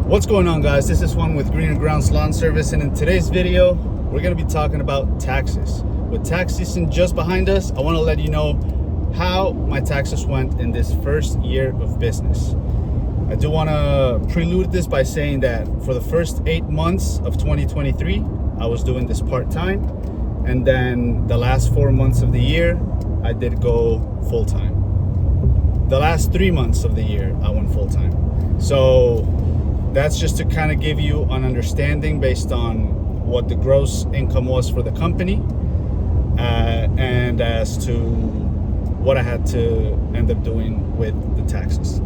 What's going on, guys? This is Juan with Greener Grounds Lawn Service, and in today's video we're going to be talking about taxes. With tax season just behind us, I want to let you know how my taxes went in this first year of business. I do want to prelude this by saying that for the first 8 months of 2023 I was doing this part-time, and then the last 4 months of the year I did go full-time. The last 3 months of the year I went full-time. So that's just to kind of give you an understanding based on what the gross income was for the company, and as to what I had to end up doing with the taxes.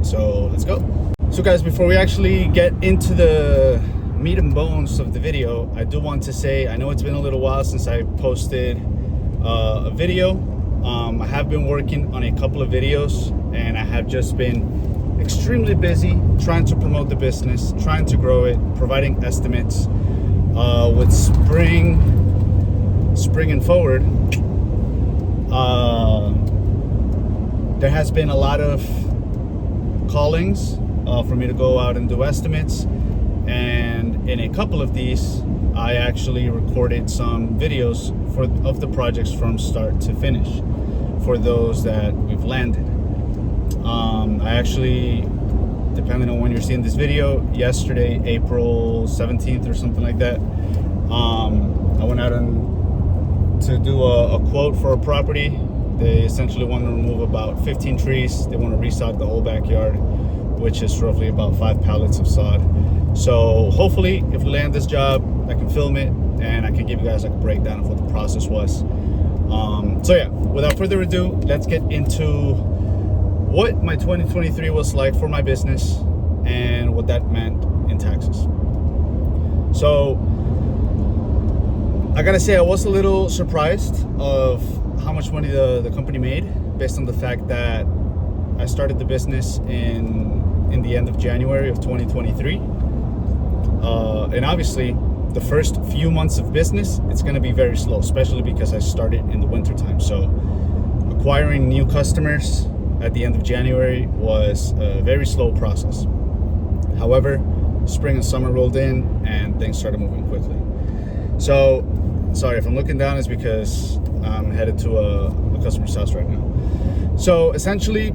So let's go. So guys, before we actually get into the meat and bones of the video, I do want to say, I know it's been a little while since I posted a video. I have been working on a couple of videos, and I have just been extremely busy trying to promote the business, trying to grow it, providing estimates. With spring and forward, there has been a lot of callings for me to go out and do estimates, and in a couple of these I actually recorded some videos of the projects from start to finish for those that we've landed. I actually, depending on when you're seeing this video, yesterday, April 17th or something like that, I went out to do a quote for a property. They essentially want to remove about 15 trees. They want to resod the whole backyard, which is roughly about 5 pallets of sod. So hopefully, if we land this job, I can film it and I can give you guys like a breakdown of what the process was. So yeah, without further ado, let's get into what my 2023 was like for my business and what that meant in taxes. So I gotta say, I was a little surprised of how much money the company made, based on the fact that I started the business in the end of January of 2023. And obviously the first few months of business, it's gonna be very slow, especially because I started in the winter time. So acquiring new customers at the end of January was a very slow process. However, spring and summer rolled in and things started moving quickly. So, sorry if I'm looking down, it's because I'm headed to a customer's house right now. So essentially,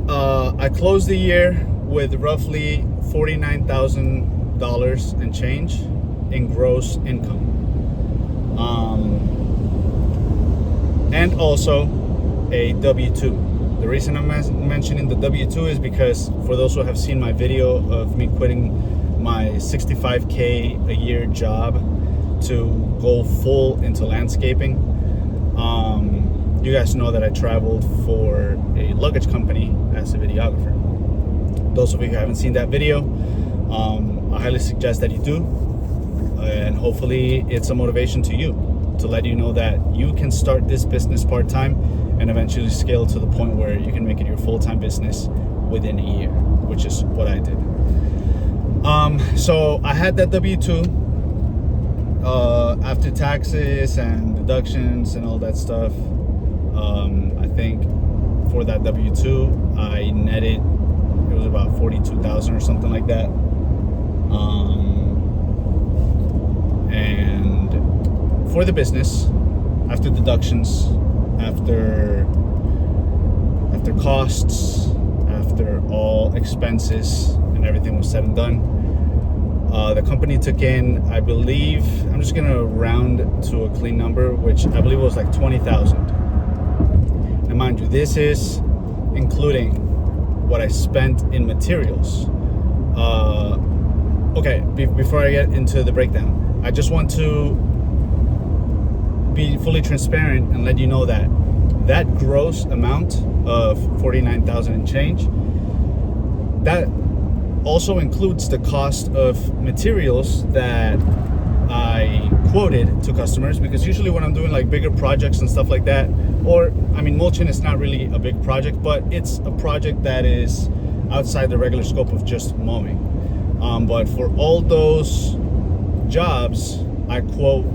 I closed the year with roughly $49,000 and change in gross income. And also a W-2. The reason I'm mentioning the W-2 is because for those who have seen my video of me quitting my $65K a year job to go full into landscaping, you guys know that I traveled for a luggage company as a videographer. Those of you who haven't seen that video, I highly suggest that you do, and hopefully it's a motivation to you, to let you know that you can start this business part-time and eventually scale to the point where you can make it your full-time business within a year, which is what I did. So I had that W-2 after taxes and deductions and all that stuff. I think for that W-2 I netted, it was about 42,000 or something like that. And for the business, after deductions, after costs, after all expenses and everything was said and done, the company took in, I believe, I'm just gonna round to a clean number, which I believe was like 20,000. Now mind you, this is including what I spent in materials. Okay, before I get into the breakdown, I just want to be fully transparent and let you know that that gross amount of 49,000 and change, that also includes the cost of materials that I quoted to customers, because usually when I'm doing like bigger projects and stuff like that, or I mean, mulching is not really a big project, but it's a project that is outside the regular scope of just mowing. But for all those jobs, I quote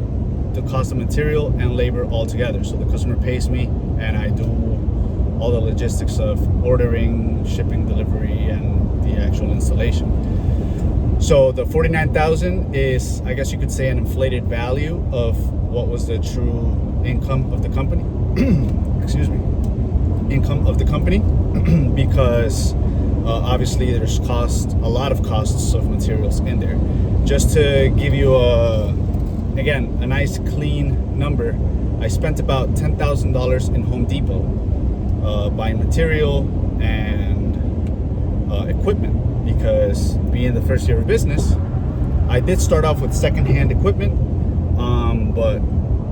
the cost of material and labor all together. So the customer pays me and I do all the logistics of ordering, shipping, delivery, and the actual installation. So the $49,000 is, I guess you could say, an inflated value of what was the true income of the company. Excuse me. Income of the company, because obviously there's a lot of costs of materials in there. Just to give you a nice clean number, I spent about $10,000 in Home Depot buying material and equipment, because being the first year of business, I did start off with secondhand equipment, but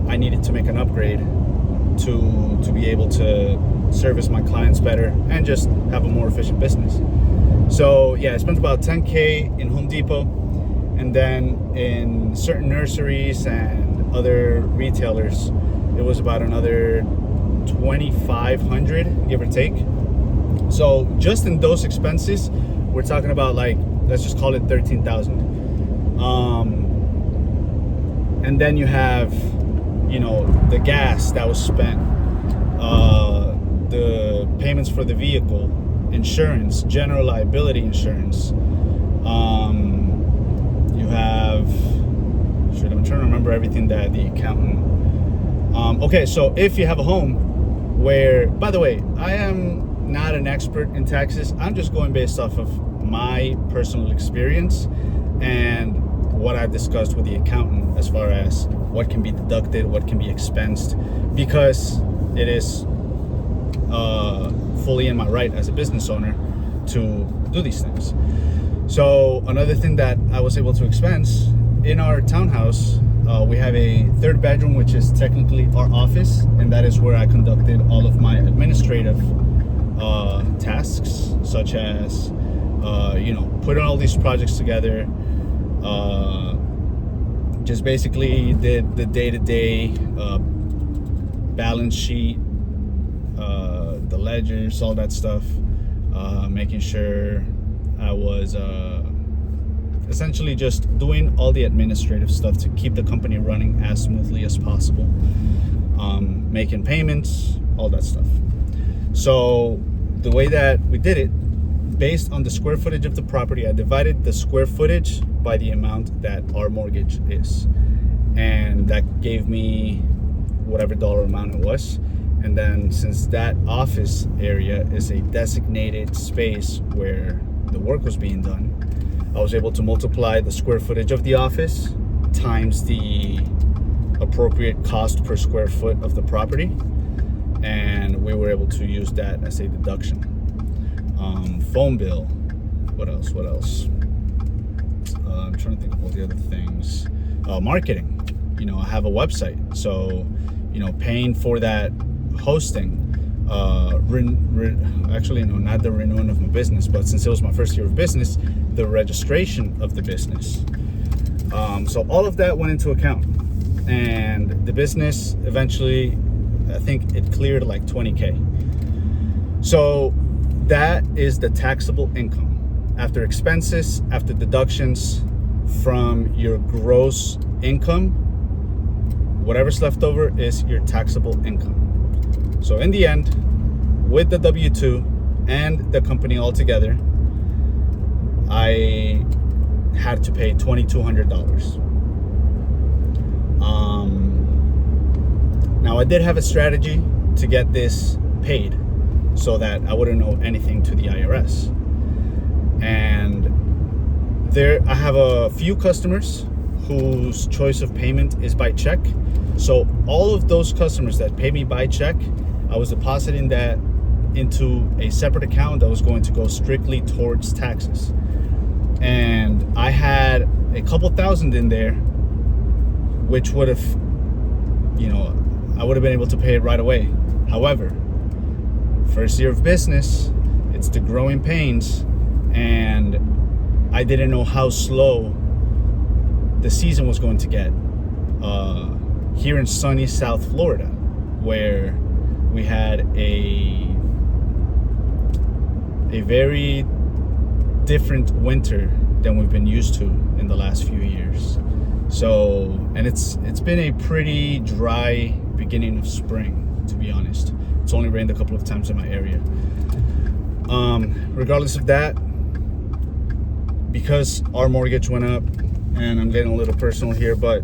I needed to make an upgrade to be able to service my clients better and just have a more efficient business. So yeah, I spent about $10K in Home Depot, and then in certain nurseries and other retailers, it was about another $2,500, give or take. So just in those expenses, we're talking about, like, let's just call it $13,000. And then you have, the gas that was spent, the payments for the vehicle, insurance, general liability insurance. You have, I'm trying to remember everything that the accountant. Okay, so if you have a home where, by the way, I am not an expert in taxes. I'm just going based off of my personal experience and what I've discussed with the accountant as far as what can be deducted, what can be expensed, because it is fully in my right as a business owner to do these things. So another thing that I was able to expense in our townhouse, we have a third bedroom, which is technically our office, and that is where I conducted all of my administrative tasks, such as putting all these projects together, just basically did the day-to-day balance sheet, the ledgers, all that stuff, making sure I was essentially just doing all the administrative stuff to keep the company running as smoothly as possible, making payments, all that stuff. So the way that we did it, based on the square footage of the property, I divided the square footage by the amount that our mortgage is, and that gave me whatever dollar amount it was. And then, since that office area is a designated space where the work was being done, I was able to multiply the square footage of the office times the appropriate cost per square foot of the property, and we were able to use that as a deduction. Phone bill, what else? I'm trying to think of all the other things. Marketing, I have a website, so paying for that hosting, actually no, not the renewing of my business, but since it was my first year of business, the registration of the business. So all of that went into account, and the business eventually, I think it cleared like $20K. So that is the taxable income after expenses, after deductions from your gross income. Whatever's left over is your taxable income. So in the end, with the W-2 and the company altogether, I had to pay $2,200. Now I did have a strategy to get this paid so that I wouldn't owe anything to the IRS. And I have a few customers whose choice of payment is by check. So all of those customers that pay me by check, I was depositing that into a separate account that was going to go strictly towards taxes. And I had a couple thousand in there, which would have, I would have been able to pay it right away. However, first year of business, it's the growing pains, and I didn't know how slow the season was going to get here in sunny South Florida, where we had a very different winter than we've been used to in the last few years. So, and it's been a pretty dry beginning of spring, to be honest. It's only rained a couple of times in my area. Regardless of that, because our mortgage went up, and I'm getting a little personal here, but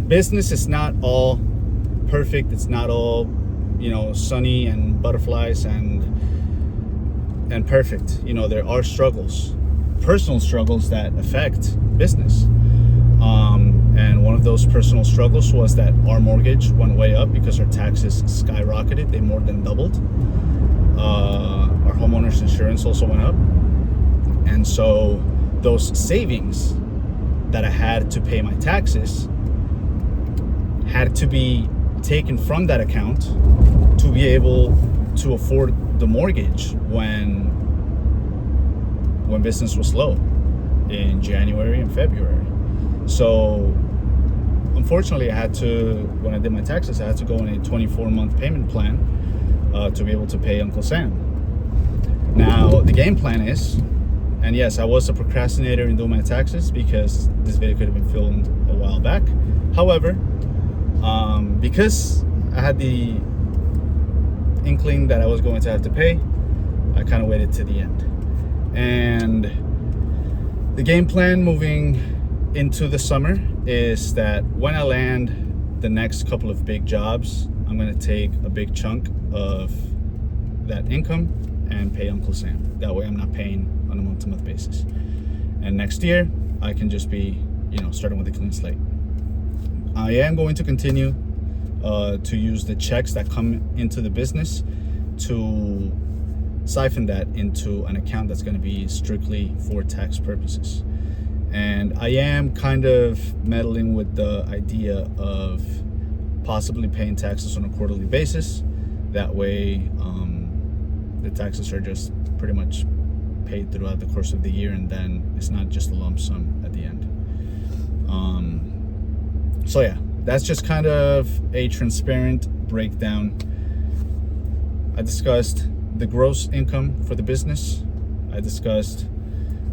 business is not all perfect. It's not all, sunny and butterflies and perfect. There are struggles, personal struggles that affect business. And one of those personal struggles was that our mortgage went way up because our taxes skyrocketed. They more than doubled. Our homeowner's insurance also went up. And so those savings that I had to pay my taxes had to be taken from that account to be able to afford the mortgage when business was slow in January and February. So unfortunately, when I did my taxes, I had to go in a 24-month payment plan to be able to pay Uncle Sam. Now, the game plan is, and yes, I was a procrastinator in doing my taxes because this video could have been filmed a while back. However, because I had the inkling that I was going to have to pay, I kind of waited to the end. And the game plan moving into the summer is that when I land the next couple of big jobs, I'm going to take a big chunk of that income and pay Uncle Sam. That way I'm not paying on a month-to-month basis. And next year, I can just be, starting with a clean slate. I am going to continue to use the checks that come into the business to siphon that into an account that's going to be strictly for tax purposes. And I am kind of meddling with the idea of possibly paying taxes on a quarterly basis. That way, the taxes are just pretty much paid throughout the course of the year, and then it's not just a lump sum at the end. So yeah, that's just kind of a transparent breakdown. I discussed the gross income for the business. I discussed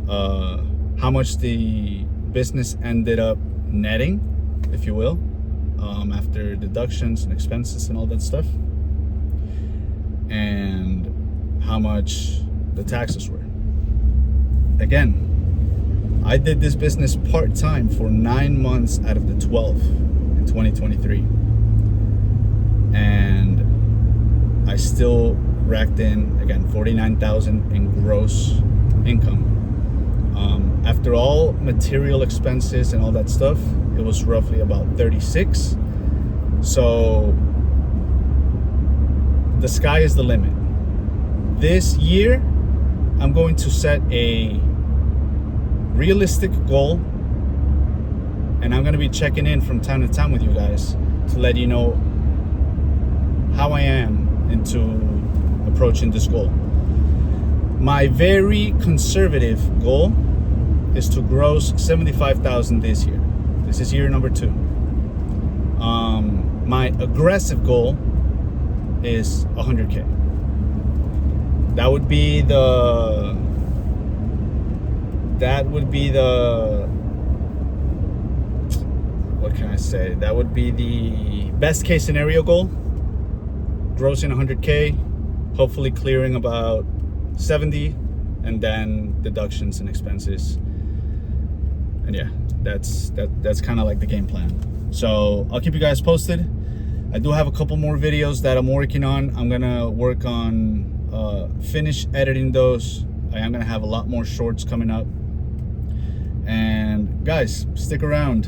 how much the business ended up netting, if you will, after deductions and expenses and all that stuff, and how much the taxes were. Again, I did this business part-time for 9 months out of the 12 in 2023, and I still racked in, again, $49,000 in gross income. After all material expenses and all that stuff, it was roughly about 36. So the sky is the limit. This year, I'm going to set a realistic goal, and I'm going to be checking in from time to time with you guys to let you know how I am into approaching this goal. My very conservative goal is to gross $75,000 this year. This is year number 2. My aggressive goal is $100K. That would be the what can I say? That would be the best case scenario goal. Grossing $100K, hopefully clearing about 70, and then deductions and expenses. And yeah, that's kind of like the game plan. So I'll keep you guys posted. I do have a couple more videos that I'm working on. I'm gonna work on finish editing those. I am gonna have a lot more shorts coming up. And guys, stick around.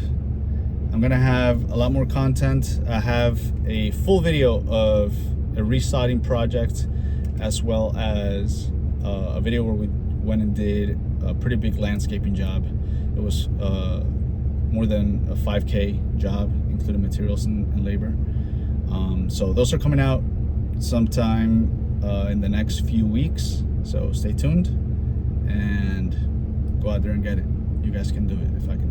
I'm gonna have a lot more content. I have a full video of a resodding project, as well as a video where we went and did a pretty big landscaping job. It was more than a 5K job, including materials and labor. So those are coming out sometime in the next few weeks. So stay tuned and go out there and get it. You guys can do it if I can